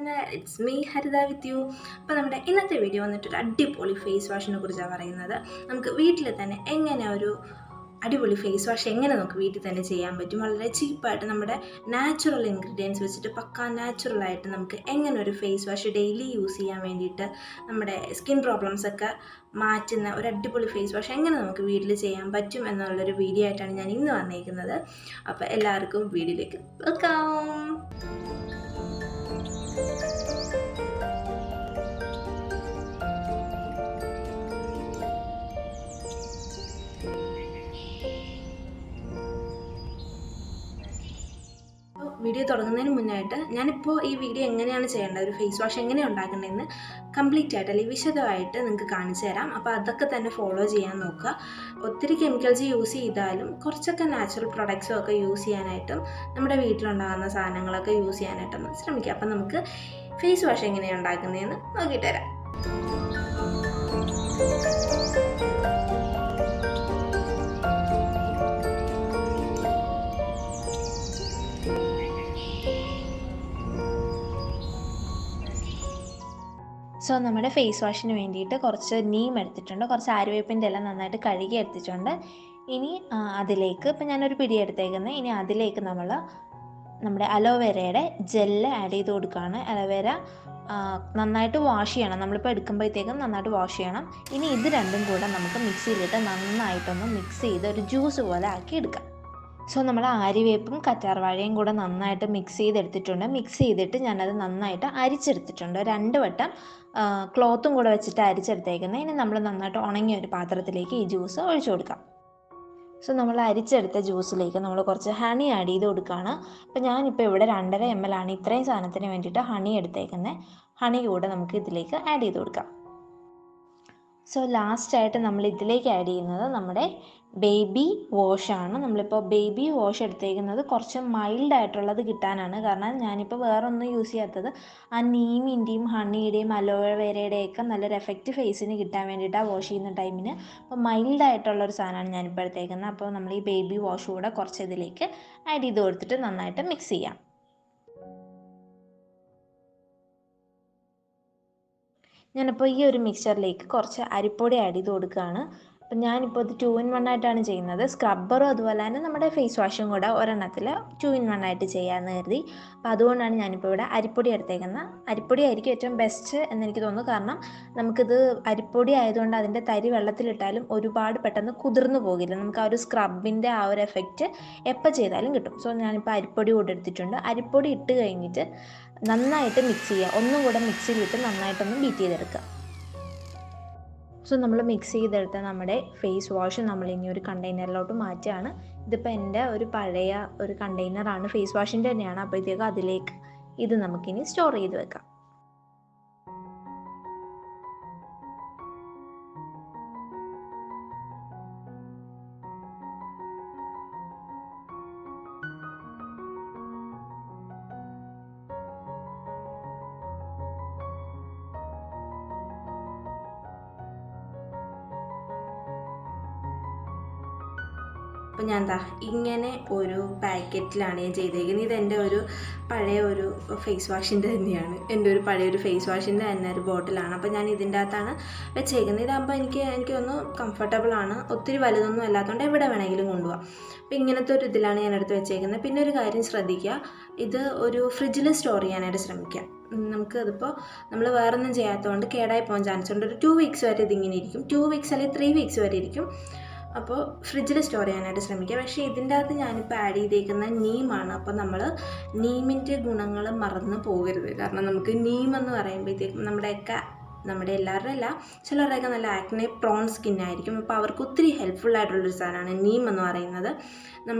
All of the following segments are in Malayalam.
channel. It's me, Haritha with you. അപ്പോൾ നമ്മുടെ ഇന്നത്തെ വീഡിയോ വന്നിട്ട് ഒരു അടിപൊളി ഫേസ് വാഷിനെ കുറിച്ചാണ് പറയുന്നത്. നമുക്ക് വീട്ടിൽ തന്നെ എങ്ങനെ ഒരു അടിപൊളി ഫേസ് വാഷ് എങ്ങനെ നമുക്ക് വീട്ടിൽ തന്നെ ചെയ്യാൻ പറ്റും, വളരെ ചീപ്പായിട്ട് നമ്മുടെ നാച്ചുറൽ ഇൻഗ്രീഡിയൻസ് വെച്ചിട്ട് പക്കാ നാച്ചുറലായിട്ട് നമുക്ക് എങ്ങനെ ഒരു ഫേസ് വാഷ് ഡെയിലി യൂസ് ചെയ്യാൻ വേണ്ടിയിട്ട് നമ്മുടെ സ്കിൻ പ്രോബ്ലംസ് ഒക്കെ മാറ്റുന്ന ഒരു അടിപൊളി ഫേസ് വാഷ് എങ്ങനെ നമുക്ക് വീട്ടിൽ ചെയ്യാൻ പറ്റും എന്നുള്ളൊരു വീഡിയോ ആയിട്ടാണ് ഞാൻ ഇന്ന് വന്നിരിക്കുന്നത്. അപ്പോൾ എല്ലാവർക്കും വീഡിയോയിലേക്ക് വെൽക്കം. വീഡിയോ തുടങ്ങുന്നതിന് മുന്നായിട്ട് ഞാനിപ്പോൾ ഈ വീഡിയോ എങ്ങനെയാണ് ചെയ്യേണ്ടത്, ഒരു ഫേസ് വാഷ് എങ്ങനെയാണ് ഉണ്ടാക്കേണ്ടതെന്ന് കംപ്ലീറ്റ് ആയിട്ട് അല്ലെങ്കിൽ വിശദമായിട്ട് നിങ്ങൾക്ക് കാണിച്ചു തരാം. അപ്പോൾ അതൊക്കെ തന്നെ ഫോളോ ചെയ്യാൻ നോക്കുക. ഒത്തിരി കെമിക്കൽസ് യൂസ് ചെയ്താലും കുറച്ചൊക്കെ നാച്ചുറൽ പ്രൊഡക്ട്സും ഒക്കെ യൂസ് ചെയ്യാനായിട്ടും നമ്മുടെ വീട്ടിലുണ്ടാകുന്ന സാധനങ്ങളൊക്കെ യൂസ് ചെയ്യാനായിട്ടൊന്ന് ശ്രമിക്കുക. അപ്പം നമുക്ക് ഫേസ് വാഷ് എങ്ങനെയാണ് ഉണ്ടാക്കുന്നതെന്ന് നോക്കിയിട്ട് തരാം. സോ നമ്മുടെ ഫേസ് വാഷിന് വേണ്ടിയിട്ട് കുറച്ച് നീം എടുത്തിട്ടുണ്ട്, കുറച്ച് ആര്യവേപ്പിൻ്റെ എല്ലാം നന്നായിട്ട് കഴുകി എടുത്തിട്ടുണ്ട്. ഇനി അതിലേക്ക് ഇപ്പം ഞാനൊരു പിടി എടുത്തേക്കുന്നത്, ഇനി അതിലേക്ക് നമ്മുടെ അലോവേരയുടെ ജെല്ല് ആഡ് ചെയ്ത് കൊടുക്കുകയാണ്. അലോവേര നന്നായിട്ട് വാഷ് ചെയ്യണം, നമ്മളിപ്പോൾ എടുക്കുമ്പോഴത്തേക്കും നന്നായിട്ട് വാഷ് ചെയ്യണം. ഇനി ഇത് രണ്ടും കൂടെ നമുക്ക് മിക്സിയിലിട്ട് നന്നായിട്ടൊന്ന് മിക്സ് ചെയ്ത് ഒരു ജ്യൂസ് പോലെ ആക്കി എടുക്കാം. സോ നമ്മൾ ആര്യവേപ്പും കറ്റാർവാഴയും കൂടെ നന്നായിട്ട് മിക്സ് ചെയ്തെടുത്തിട്ടുണ്ട്. മിക്സ് ചെയ്തിട്ട് ഞാനത് നന്നായിട്ട് അരിച്ചെടുത്തിട്ടുണ്ട്. 2 വട്ടം ക്ലോത്തും കൂടെ വെച്ചിട്ട് അരിച്ചെടുത്തേക്കുന്നത്. ഇനി നമ്മൾ നന്നായിട്ട് ഉണങ്ങിയ ഒരു പാത്രത്തിലേക്ക് ഈ ജ്യൂസ് ഒഴിച്ചു കൊടുക്കാം. സോ നമ്മൾ അരിച്ചെടുത്ത ജ്യൂസിലേക്ക് നമ്മൾ കുറച്ച് ഹണി ആഡ് ചെയ്ത് കൊടുക്കുകയാണ്. അപ്പോൾ ഞാനിപ്പോൾ ഇവിടെ 2.5 ml ആണ് ഇത്രയും സാധനത്തിന് വേണ്ടിയിട്ട് ഹണി എടുത്തേക്കുന്നത്. ഹണി കൂടെ നമുക്ക് ഇതിലേക്ക് ആഡ് ചെയ്ത് കൊടുക്കാം. സോ ലാസ്റ്റായിട്ട് നമ്മൾ ഇതിലേക്ക് ആഡ് ചെയ്യുന്നത് നമ്മുടെ ബേബി വാഷാണ്. നമ്മളിപ്പോൾ ബേബി വാഷ് എടുത്തേക്കുന്നത് കുറച്ച് മൈൽഡായിട്ടുള്ളത് കിട്ടാനാണ്. കാരണം ഞാനിപ്പോൾ വേറെ ഒന്നും യൂസ് ചെയ്യാത്തത് ആ നീമിൻ്റെയും ഹണിയുടെയും അലോവേരയുടെയൊക്കെ നല്ലൊരു എഫക്റ്റ് ഫേസിന് കിട്ടാൻ വേണ്ടിയിട്ടാണ് വാഷ് ചെയ്യുന്ന ടൈമിന്. അപ്പോൾ മൈൽഡായിട്ടുള്ളൊരു സാധനമാണ് ഞാനിപ്പോൾ എടുത്തേക്കുന്നത്. അപ്പോൾ നമ്മൾ ഈ ബേബി വാഷ് കൂടെ കുറച്ച് ഇതിലേക്ക് ആഡ് ചെയ്ത് കൊടുത്തിട്ട് നന്നായിട്ട് മിക്സ് ചെയ്യാം. ഞാനിപ്പോൾ ഈ ഒരു മിക്സ്ചറിലേക്ക് കുറച്ച് അരിപ്പൊടി ആഡ് ചെയ്ത് കൊടുക്കുകയാണ്. അപ്പം ഞാനിപ്പോൾ ഇത് 2 in 1 ആയിട്ടാണ് ചെയ്യുന്നത്. സ്ക്രബ്ബറും അതുപോലെ തന്നെ നമ്മുടെ ഫേസ് വാഷും കൂടെ ഒരെണ്ണത്തിൽ 2 in 1 ആയിട്ട് ചെയ്യാമെന്ന് കരുതി. അപ്പോൾ അതുകൊണ്ടാണ് ഞാനിപ്പോൾ ഇവിടെ അരിപ്പൊടി എടുത്തേക്കുന്നത്. അരിപ്പൊടി ആയിരിക്കും ഏറ്റവും ബെസ്റ്റ് എന്നെനിക്ക് തോന്നുന്നു. കാരണം നമുക്കിത് അരിപ്പൊടി ആയതുകൊണ്ട് അതിൻ്റെ തരി വെള്ളത്തിലിട്ടാലും ഒരുപാട് പെട്ടെന്ന് കുതിർന്നു പോകില്ല. നമുക്ക് ആ ഒരു സ്ക്രബിൻ്റെ ആ ഒരു എഫക്റ്റ് എപ്പോൾ ചെയ്താലും കിട്ടും. സോ ഞാനിപ്പോൾ അരിപ്പൊടി കൂടെ എടുത്തിട്ടുണ്ട്. അരിപ്പൊടി ഇട്ട് കഴിഞ്ഞിട്ട് നന്നായിട്ട് മിക്സ് ചെയ്യുക. ഒന്നും കൂടെ മിക്സിയിലിട്ട് നന്നായിട്ടൊന്ന് ബീറ്റ് ചെയ്തെടുക്കുക. സോ നമ്മൾ മിക്സ് ചെയ്തെടുത്ത നമ്മുടെ ഫേസ് വാഷ് നമ്മളിനി ഒരു കണ്ടെയ്നറിലോട്ട് മാറ്റുകയാണ്. ഇതിപ്പോൾ എൻ്റെ ഒരു പഴയ ഒരു കണ്ടെയ്നറാണ്, ഫേസ് വാഷിൻ്റെ തന്നെയാണ്. അപ്പോഴത്തേക്കും അതിലേക്ക് ഇത് നമുക്കിനി സ്റ്റോർ ചെയ്ത് വെക്കാം. അപ്പോൾ ഞാൻ ഇങ്ങനെ ഒരു പാക്കറ്റിലാണ് ഞാൻ ചെയ്തേക്കുന്നത്. ഇതെൻ്റെ ഒരു പഴയ ഒരു ഫേസ് വാഷിൻ്റെ തന്നെയാണ്, എൻ്റെ ഒരു പഴയൊരു ഫേസ് വാഷിൻ്റെ തന്നെ ഒരു ബോട്ടിലാണ്. അപ്പോൾ ഞാൻ ഇതിൻ്റെ അകത്താണ് വെച്ചേക്കുന്നത്. ഇതാകുമ്പോൾ എനിക്കൊന്ന് കംഫർട്ടബിളാണ്, ഒത്തിരി വലുതൊന്നും അല്ലാത്തതുകൊണ്ട് എവിടെ വേണമെങ്കിലും കൊണ്ടുപോകാം. അപ്പോൾ ഇങ്ങനത്തെ ഒരു ഇതിലാണ് ഞാൻ എടുത്ത് വെച്ചേക്കുന്നത്. പിന്നെ ഒരു കാര്യം ശ്രദ്ധിക്കുക, ഇത് ഒരു ഫ്രിഡ്ജിൽ സ്റ്റോർ ചെയ്യാനായിട്ട് ശ്രമിക്കുക. നമുക്ക് അതിപ്പോൾ നമ്മൾ വേറൊന്നും ചെയ്യാത്തതുകൊണ്ട് കേടായി പോകാൻ ചാൻസ് ഉണ്ട്. ഒരു 2 weeks വരെ ഇതിങ്ങനെ ഇരിക്കും. 2 weeks അല്ലെങ്കിൽ 3 weeks വരെ ഇരിക്കും. അപ്പോൾ ഫ്രിഡ്ജിൽ സ്റ്റോർ ചെയ്യാനായിട്ട് ശ്രമിക്കുക. പക്ഷേ ഇതിൻ്റെ അകത്ത് ഞാനിപ്പോൾ ആഡ് ചെയ്തേക്കുന്ന നീമാണ്. അപ്പോൾ നമ്മൾ നീമിൻ്റെ ഗുണങ്ങൾ മറന്നു പോകരുത്. കാരണം നമുക്ക് നീം എന്ന് പറയുമ്പോഴത്തേക്കും നമ്മുടെ എല്ലാവരുടെ അല്ല, ചിലരുടെയൊക്കെ നല്ല ആക്നെ പ്രോൺ സ്കിന്നായിരിക്കും. അപ്പോൾ അവർക്ക് ഒത്തിരി ഹെൽപ്ഫുള്ളായിട്ടുള്ളൊരു സാധനമാണ് നീം എന്ന് പറയുന്നത്.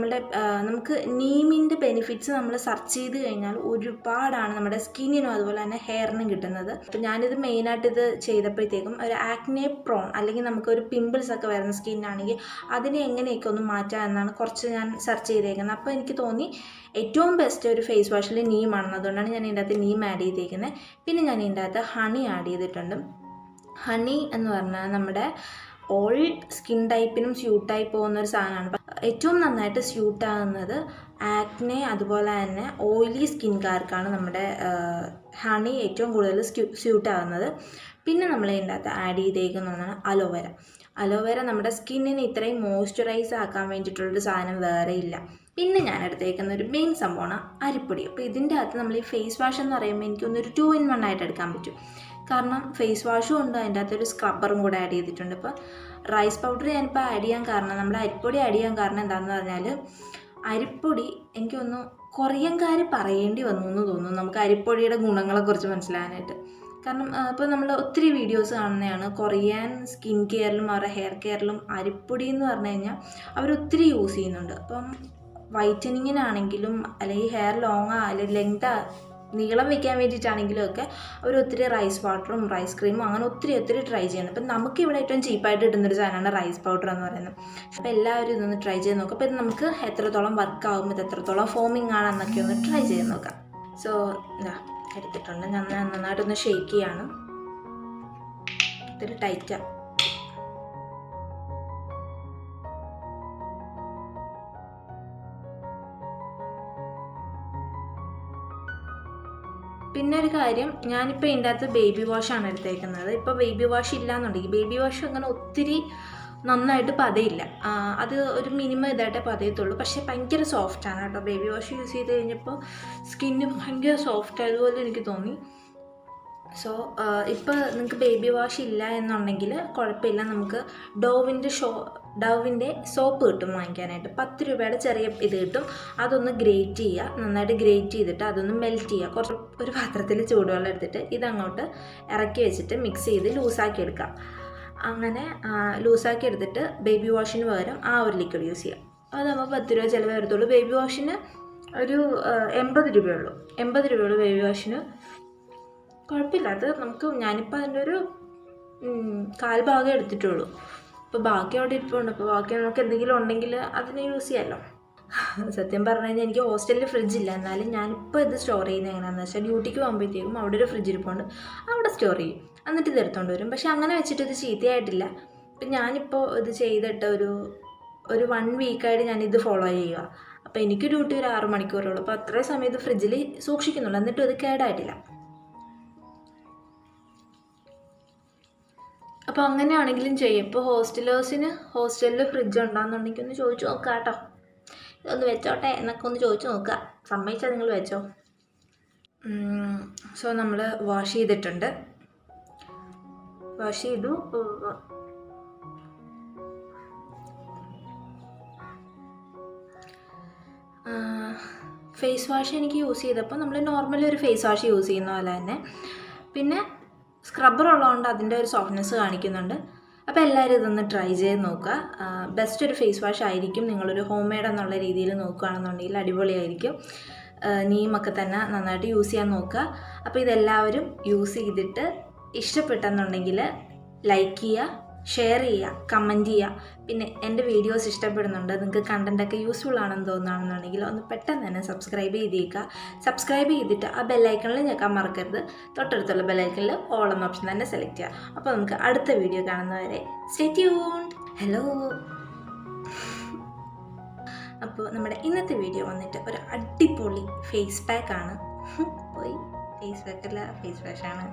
നമുക്ക് നീമിൻ്റെ ബെനിഫിറ്റ്സ് നമ്മൾ സെർച്ച് ചെയ്ത് കഴിഞ്ഞാൽ ഒരുപാടാണ് നമ്മുടെ സ്കിന്നിനും അതുപോലെ തന്നെ ഹെയറിനും കിട്ടുന്നത്. അപ്പോൾ ഞാനിത് മെയിനായിട്ട് ഇത് ചെയ്തപ്പോഴത്തേക്കും ഒരു ആക്നെ പ്രോൺ അല്ലെങ്കിൽ നമുക്കൊരു പിമ്പിൾസ് ഒക്കെ വരുന്ന സ്കിന്നാണെങ്കിൽ അതിനെ എങ്ങനെയൊക്കെ ഒന്ന് മാറ്റാം എന്നാണ് കുറച്ച് ഞാൻ സെർച്ച് ചെയ്തേക്കുന്നത്. അപ്പോൾ എനിക്ക് തോന്നി ഏറ്റവും ബെസ്റ്റ് ഒരു ഫേസ് വാഷിൽ നീമാണെന്ന്. അതുകൊണ്ടാണ് ഞാൻ ഇതിൻ്റെ അകത്ത് നീം ആഡ് ചെയ്തേക്കുന്നത്. പിന്നെ ഞാൻ ഇതിൻ്റെ അകത്ത് ഹണി ആഡ് ചെയ്തിട്ടുണ്ട്. ഹണി എന്ന് പറഞ്ഞാൽ നമ്മുടെ ഓൾ സ്കിൻ ടൈപ്പിനും സ്യൂട്ടായി പോകുന്നൊരു സാധനമാണ്. ഏറ്റവും നന്നായിട്ട് സ്യൂട്ടാകുന്നത് ആക്നെ അതുപോലെ തന്നെ ഓയിലി സ്കിൻകാർക്കാണ് നമ്മുടെ ഹണി ഏറ്റവും കൂടുതൽ സ്യൂട്ടാകുന്നത്. പിന്നെ നമ്മൾ ഇതിൻ്റെ അകത്ത് ആഡ് ചെയ്തേക്കുന്ന ഒന്നാണ് അലോവേര. അലോവേര നമ്മുടെ സ്കിന്നിനെ ഇത്രയും മോയ്സ്ചറൈസ് ആക്കാൻ വേണ്ടിയിട്ടുള്ളൊരു സാധനം വേറെ ഇല്ല. പിന്നെ ഞാൻ എടുത്തേക്കുന്ന ഒരു മെയിൻ സംഭവമാണ് അരിപ്പൊടി. അപ്പോൾ ഇതിൻ്റെ അകത്ത് നമ്മൾ ഈ ഫേസ് വാഷ് എന്ന് പറയുമ്പോൾ എനിക്കൊന്നൊരു 2 in 1 ആയിട്ട് എടുക്കാൻ പറ്റും. കാരണം ഫേസ് വാഷും ഉണ്ട്, അതിൻ്റെ അകത്തൊരു സ്ക്രബ്ബറും കൂടെ ആഡ് ചെയ്തിട്ടുണ്ട്. ഇപ്പോൾ റൈസ് പൗഡർ ഞാനിപ്പോൾ ആഡ് ചെയ്യാൻ കാരണം, നമ്മുടെ അരിപ്പൊടി ആഡ് ചെയ്യാൻ കാരണം എന്താണെന്ന് പറഞ്ഞാൽ, അരിപ്പൊടി എനിക്കൊന്ന് കൊറിയൻകാർ പറയേണ്ടി വന്നു എന്ന് തോന്നുന്നു നമുക്ക് അരിപ്പൊടിയുടെ ഗുണങ്ങളെക്കുറിച്ച് മനസ്സിലാകാനായിട്ട്. കാരണം ഇപ്പോൾ നമ്മൾ ഒത്തിരി വീഡിയോസ് കാണുന്നതാണ് കൊറിയൻ സ്കിൻ കെയറിലും അവരുടെ ഹെയർ കെയറിലും അരിപ്പൊടി എന്ന് പറഞ്ഞു കഴിഞ്ഞാൽ അവരൊത്തിരി യൂസ് ചെയ്യുന്നുണ്ട്. അപ്പം വൈറ്റനിങ്ങിനാണെങ്കിലും അല്ലെങ്കിൽ ഹെയർ ലോങ്ങാ അല്ലെങ്കിൽ ലെങ്താ നീളം വയ്ക്കാൻ വേണ്ടിയിട്ടാണെങ്കിലും ഒക്കെ അവരൊത്തിരി റൈസ് വാട്ടറും റൈസ് ക്രീമും അങ്ങനെ ഒത്തിരി ട്രൈ ചെയ്യുന്നത്. അപ്പം നമുക്കിവിടെ ഏറ്റവും ചീപ്പായിട്ട് കിട്ടുന്നൊരു സാധനമാണ് റൈസ് പൗഡർ എന്ന് പറയുന്നത്. അപ്പോൾ എല്ലാവരും ഇതൊന്ന് ട്രൈ ചെയ്ത് നോക്കാം. അപ്പോൾ ഇത് നമുക്ക് എത്രത്തോളം വർക്കാവും, ഇത് എത്രത്തോളം ഫോമിങ് ആണെന്നൊക്കെ ഒന്ന് ട്രൈ ചെയ്ത് നോക്കാം. സോ ഇതാ എടുത്തിട്ടുണ്ട്, ഞാൻ നന്നായിട്ടൊന്ന് ഷേക്ക് ചെയ്യാണ്. ഇത്തിരി ടൈറ്റാണ്. പിന്നെ ഒരു കാര്യം, ഞാനിപ്പോൾ ഇതിൻ്റെ അകത്ത് ബേബി വാഷാണ് എടുത്തേക്കുന്നത്. ഇപ്പോൾ ബേബി വാഷ് ഇല്ലയെന്നുണ്ടെങ്കിൽ, ബേബി വാഷ് അങ്ങനെ ഒത്തിരി നന്നായിട്ട് പതയില്ല, അത് ഒരു മിനിമം ഇതായിട്ടേ പതയത്തുള്ളൂ. പക്ഷേ ഭയങ്കര സോഫ്റ്റാണ് കേട്ടോ. ബേബി വാഷ് യൂസ് ചെയ്ത് കഴിഞ്ഞപ്പോൾ സ്കിന്ന് ഭയങ്കര സോഫ്റ്റ് ആയതുപോലെ എനിക്ക് തോന്നി. സോ ഇപ്പോൾ നിങ്ങൾക്ക് ബേബി വാഷ് ഇല്ല എന്നുണ്ടെങ്കിൽ കുഴപ്പമില്ല, നമുക്ക് ഡവിൻ്റെ സോപ്പ് കിട്ടും വാങ്ങിക്കാനായിട്ട്. 10 രൂപയുടെ ചെറിയ ഇത് കിട്ടും. അതൊന്ന് ഗ്രേറ്റ് ചെയ്യുക, നന്നായിട്ട് ഗ്രേറ്റ് ചെയ്തിട്ട് അതൊന്ന് മെൽറ്റ് ചെയ്യുക. കുറച്ച് ഒരു പാത്രത്തിൽ ചൂടുവെള്ളം എടുത്തിട്ട് ഇതങ്ങോട്ട് ഇറക്കി വെച്ചിട്ട് മിക്സ് ചെയ്ത് ലൂസാക്കി എടുക്കുക. അങ്ങനെ ലൂസാക്കി എടുത്തിട്ട് ബേബി വാഷിന് പകരം ആ ഒരു ലിക്വിഡ് യൂസ് ചെയ്യുക. അതാകുമ്പോൾ 10 രൂപ ചിലവ് വരത്തുള്ളൂ. ബേബി വാഷിന് ഒരു 80 രൂപയുള്ളൂ. 80 രൂപയുള്ളൂ ബേബി വാഷിന്. കുഴപ്പമില്ല, അത് നമുക്ക്, ഞാനിപ്പോൾ അതിൻ്റെ ഒരു 1/4 ഭാഗം എടുത്തിട്ടുള്ളൂ. അപ്പോൾ ബാക്കി അവിടെ ഇരിപ്പുണ്ട്. അപ്പോൾ ബാക്കി നമുക്ക് എന്തെങ്കിലും ഉണ്ടെങ്കിൽ അതിനെ യൂസ് ചെയ്യാമല്ലോ. സത്യം പറഞ്ഞു കഴിഞ്ഞാൽ എനിക്ക് ഹോസ്റ്റലിൽ ഫ്രിഡ്ജില്ല, എന്നാലും ഞാനിപ്പോൾ ഇത് സ്റ്റോർ ചെയ്യുന്നത് എങ്ങനെയാണെന്ന് വെച്ചാൽ, ഡ്യൂട്ടിക്ക് പോകുമ്പോഴത്തേക്കും അവിടെ ഒരു ഫ്രിഡ്ജ് ഇരിപ്പുണ്ട്, അവിടെ സ്റ്റോർ ചെയ്യും, എന്നിട്ട് ഇത് എടുത്തുകൊണ്ട് വരും. പക്ഷേ അങ്ങനെ വെച്ചിട്ട് ഇത് ചീത്തയായിട്ടില്ല. ഇപ്പം ഞാനിപ്പോൾ ഇത് ചെയ്തിട്ട് ഒരു 1 വീക്കായിട്ട് ഞാനിത് ഫോളോ ചെയ്യുക. അപ്പോൾ എനിക്ക് ഡ്യൂട്ടി ഒരു 6 മണിക്കൂറുള്ളൂ. അപ്പോൾ അത്രയും സമയം ഇത് ഫ്രിഡ്ജിൽ സൂക്ഷിക്കുന്നുള്ളൂ, എന്നിട്ടും ഇത് കേടായിട്ടില്ല. അപ്പോൾ അങ്ങനെയാണെങ്കിലും ചെയ്യും. ഇപ്പോൾ ഹോസ്റ്റലിൽ ഫ്രിഡ്ജ് ഉണ്ടാകുന്നുണ്ടെങ്കിൽ ഒന്ന് ചോദിച്ചു നോക്കുക കേട്ടോ. ഇതൊന്ന് വെച്ചോട്ടെ എന്നൊക്കെ ഒന്ന് ചോദിച്ചു നോക്കുക. സമ്മതിച്ചാൽ നിങ്ങൾ വെച്ചോ. സോ നമ്മൾ വാഷ് ചെയ്തിട്ടുണ്ട്. വാഷ് ചെയ്തു. ഫേസ് വാഷ് എനിക്ക് യൂസ് ചെയ്തപ്പോൾ നമ്മൾ നോർമലി ഒരു ഫേസ് വാഷ് യൂസ് ചെയ്യുന്ന പോലെ തന്നെ, പിന്നെ സ്ക്രബ്ബർ ഉള്ളതുകൊണ്ട് അതിൻ്റെ ഒരു സോഫ്റ്റ്നെസ് കാണിക്കുന്നുണ്ട്. അപ്പോൾ എല്ലാവരും ഇതൊന്ന് ട്രൈ ചെയ്ത് നോക്കുക. ബെസ്റ്റ് ഒരു ഫേസ് വാഷ് ആയിരിക്കും. നിങ്ങളൊരു ഹോം മെയ്ഡ് എന്നുള്ള രീതിയിൽ നോക്കുകയാണെന്നുണ്ടെങ്കിൽ അടിപൊളിയായിരിക്കും. നീമൊക്കെ തന്നെ നന്നായിട്ട് യൂസ് ചെയ്യാൻ നോക്കുക. അപ്പോൾ ഇതെല്ലാവരും യൂസ് ചെയ്തിട്ട് ഇഷ്ടപ്പെട്ടെന്നുണ്ടെങ്കിൽ ലൈക്ക് ചെയ്യുക, ഷെയർ ചെയ്യുക, കമൻറ്റ് ചെയ്യുക. പിന്നെ എൻ്റെ വീഡിയോസ് ഇഷ്ടപ്പെടുന്നുണ്ട്, നിങ്ങൾക്ക് കണ്ടൻറ്റൊക്കെ യൂസ്ഫുൾ ആണെന്ന് തോന്നുകയാണെന്നുണ്ടെങ്കിൽ ഒന്ന് പെട്ടെന്ന് തന്നെ സബ്സ്ക്രൈബ് ചെയ്തേക്കുക. സബ്സ്ക്രൈബ് ചെയ്തിട്ട് ആ ബെല്ലൈക്കണിൽ ഞെക്കാൻ മറക്കരുത്. തൊട്ടടുത്തുള്ള ബെല്ലൈക്കണിൽ ഓൾ എന്ന ഓപ്ഷൻ തന്നെ സെലക്ട് ചെയ്യുക. അപ്പോൾ നമുക്ക് അടുത്ത വീഡിയോ കാണുന്നവരെ സ്റ്റേ ട്യൂൺഡ്. ഹലോ. അപ്പോൾ നമ്മുടെ ഇന്നത്തെ വീഡിയോ വന്നിട്ട് ഒരു അടിപൊളി ഫേസ് പാക്കാണ്. പോയി ഫേസ് പാക്കല്ല, ഫേസ് വാഷാണ്.